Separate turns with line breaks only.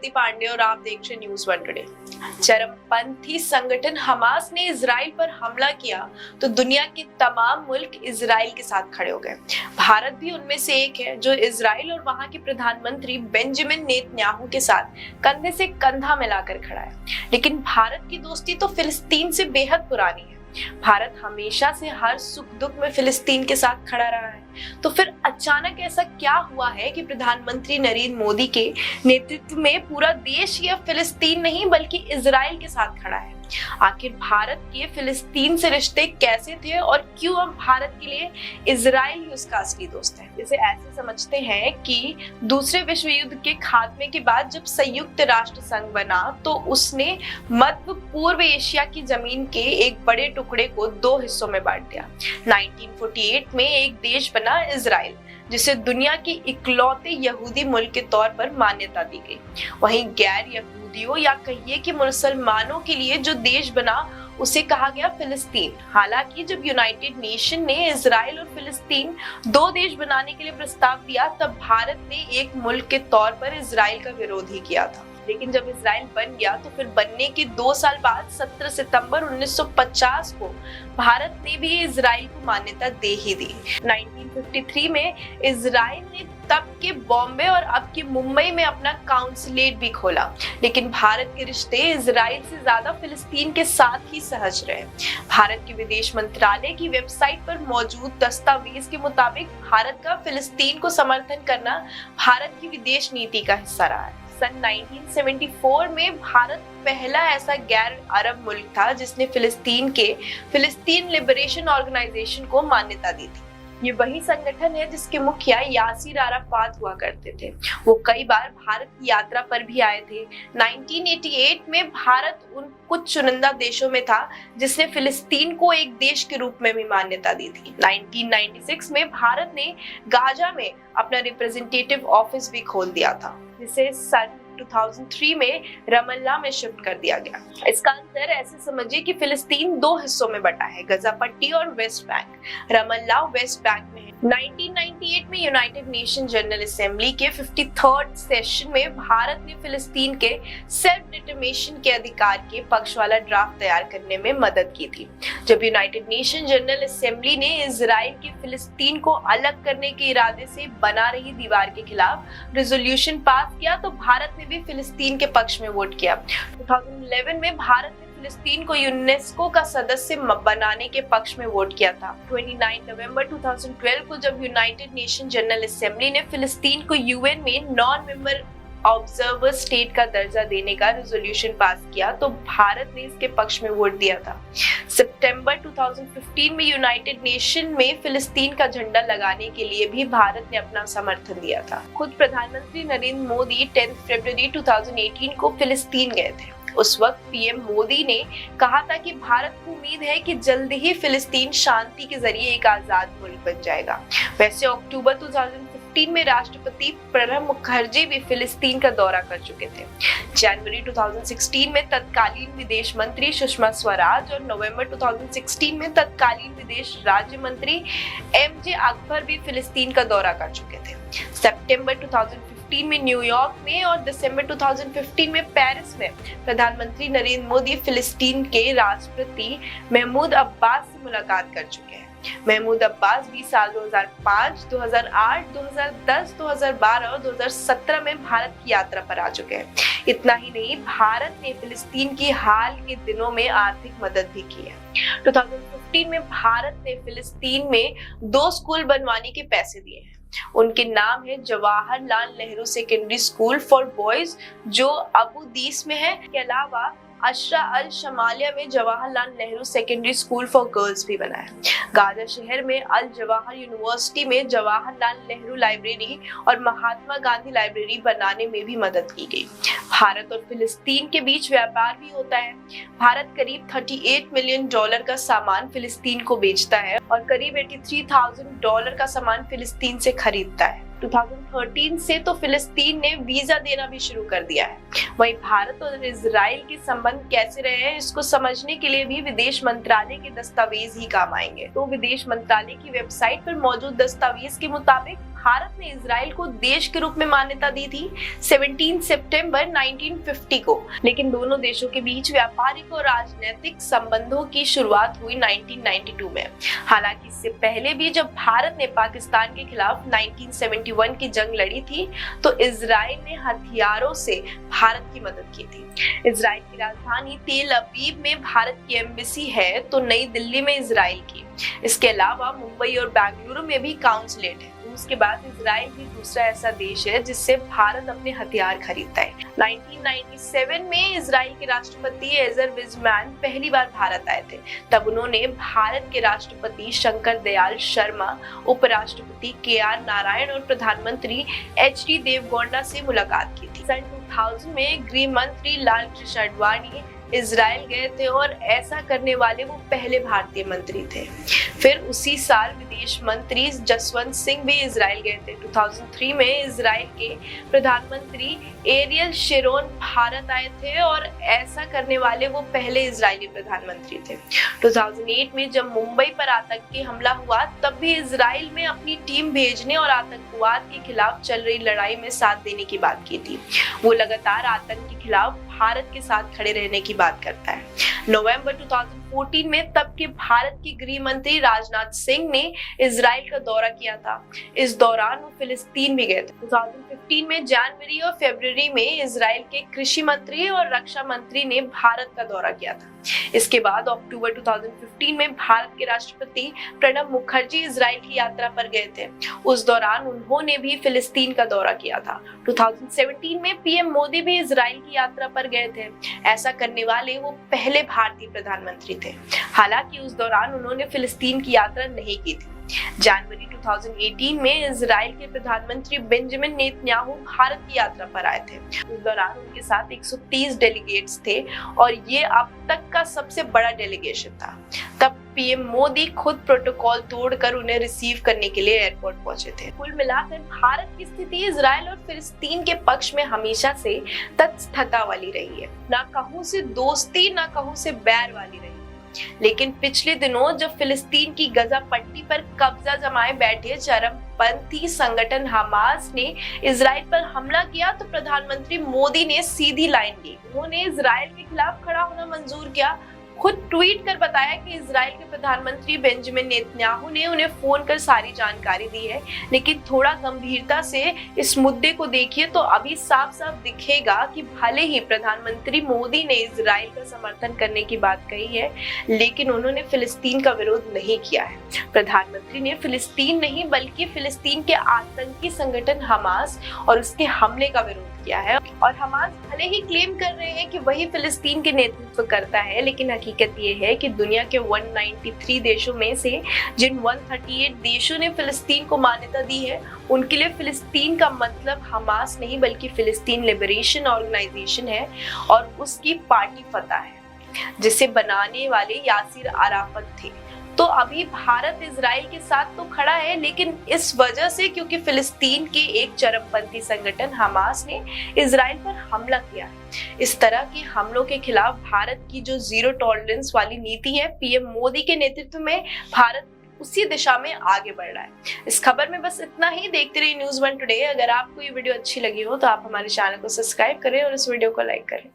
स्वाति पांडे और आप देख रहे न्यूज़ वन टुडे। चरमपंथी संगठन हमास ने इजराइल पर हमला किया तो दुनिया के तमाम मुल्क इजराइल के साथ खड़े हो गए। भारत भी उनमें से एक है जो इजराइल और वहां के प्रधानमंत्री बेंजामिन नेतन्याहू के साथ कंधे से कंधा मिलाकर खड़ा है। लेकिन भारत की दोस्ती तो फिलिस्तीन से बेहद पुरानी है। भारत हमेशा से हर सुख दुख में फिलिस्तीन के साथ खड़ा रहा है। तो फिर अचानक ऐसा क्या हुआ है कि प्रधानमंत्री नरेंद्र मोदी के नेतृत्व में पूरा देश ये फिलिस्तीन नहीं बल्कि इजराइल के साथ खड़ा है? आखिर भारत के फिलिस्तीन से रिश्ते कैसे थे और क्यों अब भारत के लिए इजराइल ही उसका असली दोस्त है? इसे ऐसे समझते हैं कि दूसरे विश्व युद्ध के खात्मे के बाद जब संयुक्त राष्ट्र संघ बना तो उसने मध्य पूर्व एशिया की जमीन के एक बड़े टुकड़े को दो हिस्सों में बांट दिया। 1948 में एक देश बना इजराइल, जिसे दुनिया के इकलौते यहूदी मुल्क के तौर पर मान्यता दी गई। वहीं गैर यहूदियों या कहिए कि मुसलमानों के लिए जो देश बना उसे कहा गया फिलिस्तीन। हालांकि जब यूनाइटेड नेशन ने इजराइल और फिलिस्तीन दो देश बनाने के लिए प्रस्ताव दिया तब भारत ने एक मुल्क के तौर पर इजराइल का विरोध ही किया था। लेकिन जब इजराइल बन गया तो फिर बनने के 2 साल बाद 17 सितंबर 1950 को भारत ने भी इजराइल को मान्यता दे ही दी। 1953 में इजराइल ने तब के बॉम्बे और अब के मुंबई में अपना काउंसुलेट भी खोला। लेकिन भारत के रिश्ते इजराइल से ज्यादा फिलिस्तीन के साथ ही सहज रहे। भारत के विदेश मंत्रालय की वेबसाइट पर मौजूद दस्तावेज के मुताबिक भारत का फिलिस्तीन को समर्थन करना भारत की विदेश नीति का हिस्सा रहा है। सन 1974 में भारत पहला ऐसा गैर अरब मुल्क था जिसने फिलिस्तीन लिबरेशन ऑर्गेनाइजेशन को मान्यता दी थी। ये वही संगठन है जिसके मुखिया यासिर अराफात हुआ करते थे। वो कई बार भारत की यात्रा पर भी आए थे। 1988 में भारत उन कुछ चुनिंदा देशों में था जिसने फिलिस्तीन को एक देश के रूप में भी मान्यता दी थी। 1996 में भारत ने गाजा में अपना रिप्रेजेंटेटिव ऑफिस भी खोल दिया था, जिसे सन 2003 में रमल्ला में शिफ्ट कर दिया गया। इसका अंतर ऐसे समझिए कि फिलिस्तीन दो हिस्सों में बटा है, गजा पट्टी और West Bank. Ramallah West Bank में है। 1998 में यूनाइटेड नेशन जनरल असेंबली के 53rd सेशन में भारत ने फिलिस्तीन के सेल्फ डिटरमिनेशन के अधिकार के पक्ष वाला ड्राफ्ट तैयार करने में मदद की थी। जब यूनाइटेड नेशन जनरल असेंबली ने इजराइल के फिलिस्तीन को अलग करने के इरादे से बना रही दीवार के खिलाफ रेजोल्यूशन पास किया तो भारत ने भी फिलिस्तीन के पक्ष में वोट किया। 2011 में भारत ने फिलिस्तीन को यूनेस्को का सदस्य बनाने के पक्ष में वोट किया था। 29 नवंबर 2012 को जब यूनाइटेड नेशन जनरल असेंबली ने फिलिस्तीन को यूएन में नॉन मेंबर ऑब्जर्वर स्टेट का दर्जा देने का रेजोल्यूशन पास किया तो भारत ने इसके पक्ष में वोट दिया था। सितंबर 2015 में यूनाइटेड नेशन में फिलिस्तीन का झंडा लगाने के लिए भी भारत ने अपना समर्थन दिया था। खुद प्रधानमंत्री नरेंद्र मोदी 10 फरवरी 2018 को फिलिस्तीन गए थे। उस वक्त पीएम मोदी ने कहा था कि भारत को उम्मीद है कि जल्द ही फिलिस्तीन शांति के जरिए एक आजाद मुल्क बन जाएगा। वैसे अक्टूबर 2015 में राष्ट्रपति प्रणब मुखर्जी भी फिलिस्तीन का दौरा कर चुके थे। जनवरी 2016 में तत्कालीन विदेश मंत्री सुषमा स्वराज और नवंबर 2016 में तत्कालीन विदेश राज्य मंत्री एमजे अकबर भी फिलिस्तीन का दौरा कर चुके थे। सितंबर 2015 में न्यूयॉर्क में और दिसंबर 2015 में पेरिस में प्रधानमंत्री नरेंद्र मोदी फिलिस्तीन के राष्ट्रपति महमूद अब्बास से मुलाकात कर चुके हैं। महमूद अब्बास भी साल 2005, 2008, 2010, 2012 और 2017 में भारत की यात्रा पर आ चुके हैं। इतना ही नहीं, भारत ने फिलिस्तीन की हाल के दिनों में आर्थिक मदद भी की है। 2015 में भारत ने फिलिस्तीन में 2 स्कूल बनवाने के पैसे दिए हैं। उनके नाम है Jawaharlal Nehru secondary school for boys जो अबू दीस में है। के अलावा अशरा अल शमालिया में Jawaharlal Nehru secondary school for girls भी बना है। गाजा शहर में अल जवाहर यूनिवर्सिटी में जवाहरलाल नेहरू लाइब्रेरी और महात्मा गांधी लाइब्रेरी बनाने में भी मदद की गई। भारत और फिलिस्तीन के बीच व्यापार भी होता है। भारत करीब $38 मिलियन का सामान फिलिस्तीन को बेचता है और करीब $83,000 का सामान फिलिस्तीन से खरीदता है। 2013 से तो फिलिस्तीन ने वीजा देना भी शुरू कर दिया है। वहीं भारत और इजराइल के संबंध कैसे रहे हैं इसको समझने के लिए भी विदेश मंत्रालय के दस्तावेज ही काम आएंगे। तो विदेश मंत्रालय की वेबसाइट पर मौजूद दस्तावेज के मुताबिक भारत ने इजराइल को देश के रूप में मान्यता दी थी 17 सितंबर 1950 को, लेकिन दोनों देशों के बीच व्यापारिक और राजनीतिक संबंधों की शुरुआत हुई 1992 में। हालांकि इससे पहले भी जब भारत ने पाकिस्तान के खिलाफ 1971 की जंग लड़ी थी तो इजराइल ने हथियारों से भारत की मदद की थी। इजराइल की राजधानी तेल अवीव में भारत की एम्बेसी है तो नई दिल्ली में इजराइल की। इसके अलावा मुंबई और बेंगलुरु में भी काउंसलेट है। उसके बाद इजराइल भी दूसरा ऐसा देश है जिससे भारत अपने हथियार खरीदता है। 1997 में इजराइल के राष्ट्रपति एजर विजमैन पहली बार भारत आए थे। तब उन्होंने भारत के राष्ट्रपति शंकर दयाल शर्मा, उपराष्ट्रपति KR नारायण और प्रधानमंत्री HD देवगौड़ा से मुलाकात की थी। सन 2000 में गृह मंत्री लाल कृष्ण आडवाणी इजराइल गए थे और ऐसा करने वाले वो पहले भारतीय मंत्री थे। फिर उसी साल विदेश मंत्री जसवंत सिंह भी इजराइल गए थे। 2003 में इजराइल के प्रधानमंत्री एरियल शेरोन भारत आए थे और ऐसा करने वाले वो पहले इजरायली प्रधानमंत्री थे। 2008 में जब मुंबई पर आतंकी हमला हुआ तब भी इजराइल में अपनी टीम भेजने और आतंकवाद के खिलाफ चल रही लड़ाई में साथ देने की बात की थी। वो लगातार आतंक के खिलाफ भारत के साथ खड़े रहने की बात करता है। नवंबर 2014 में तब के भारत के गृह मंत्री राजनाथ सिंह ने इजराइल का दौरा किया था। इस दौरान वो फिलिस्तीन भी गए थे। 2015 में जनवरी और फरवरी में इजराइल के कृषि मंत्री और रक्षा मंत्री ने भारत का दौरा किया था। इसके बाद अक्टूबर 2015 में भारत के राष्ट्रपति प्रणब मुखर्जी इजराइल की यात्रा पर गए थे। उस दौरान उन्होंने भी फिलिस्तीन का दौरा किया था। 2017 में PM मोदी भी इजराइल की यात्रा पर गए थे। ऐसा करने वाले वो पहले भारतीय प्रधानमंत्री थे। हालांकि उस दौरान उन्होंने फिलिस्तीन की यात्रा नहीं की थी। जनवरी 2018 में इजराइल के प्रधानमंत्री बेंजामिन नेतन्याहू भारत की यात्रा पर आए थे। उस दौरान उनके साथ 130 डेलीगेट्स थे और ये अब तक का सबसे बड़ा डेलीगेशन था। तब PM मोदी खुद प्रोटोकॉल तोड़कर उन्हें रिसीव करने के लिए एयरपोर्ट पहुंचे थे। कुल मिलाकर भारत की स्थिति इजराइल और फिलिस्तीन के पक्ष में हमेशा से तटस्थता वाली रही है। ना कहूं से दोस्ती ना कहूं से बैर वाली रही। लेकिन पिछले दिनों जब फिलिस्तीन की गजा पट्टी पर कब्जा जमाए बैठे चरमपंथी संगठन हमास ने इजराइल पर हमला किया तो प्रधानमंत्री मोदी ने सीधी लाइन ली। उन्होंने इजराइल के खिलाफ खड़ा होना मंजूर किया। खुद ट्वीट कर बताया कि इजराइल के प्रधानमंत्री बेंजामिन नेतन्याहू ने उन्हें फोन कर सारी जानकारी दी है। लेकिन थोड़ा गंभीरता से इस मुद्दे को देखिए तो अभी साफ साफ दिखेगा कि भले ही प्रधानमंत्री मोदी ने इजराइल का समर्थन करने की बात कही है, लेकिन उन्होंने फिलिस्तीन का विरोध नहीं किया है। प्रधानमंत्री ने फिलिस्तीन नहीं बल्कि फिलिस्तीन के आतंकी संगठन हमास और उसके हमले का विरोध किया है। और हमास भले ही क्लेम कर रहे हैं कि वही फिलिस्तीन के नेतृत्व करता है, लेकिन हकीकत ये है कि दुनिया के 193 देशों में से जिन 138 देशों ने फिलिस्तीन को मान्यता दी है, उनके लिए फिलिस्तीन का मतलब हमास नहीं बल्कि फिलिस्तीन लिबरेशन ऑर्गेनाइजेशन है और उसकी पार्टी फतह है, जिसे बनाने वाले यासिर अराफत थे। तो अभी भारत इजराइल के साथ तो खड़ा है, लेकिन इस वजह से क्योंकि फिलिस्तीन के एक चरमपंथी संगठन हमास ने इजराइल पर हमला किया है। इस तरह के हमलों के खिलाफ भारत की जो जीरो टॉलरेंस वाली नीति है, PM मोदी के नेतृत्व में भारत उसी दिशा में आगे बढ़ रहा है। इस खबर में बस इतना ही। देखते रहिए News1 Today। अगर आपको ये वीडियो अच्छी लगी हो तो आप हमारे चैनल को सब्सक्राइब करें और इस वीडियो को लाइक करें।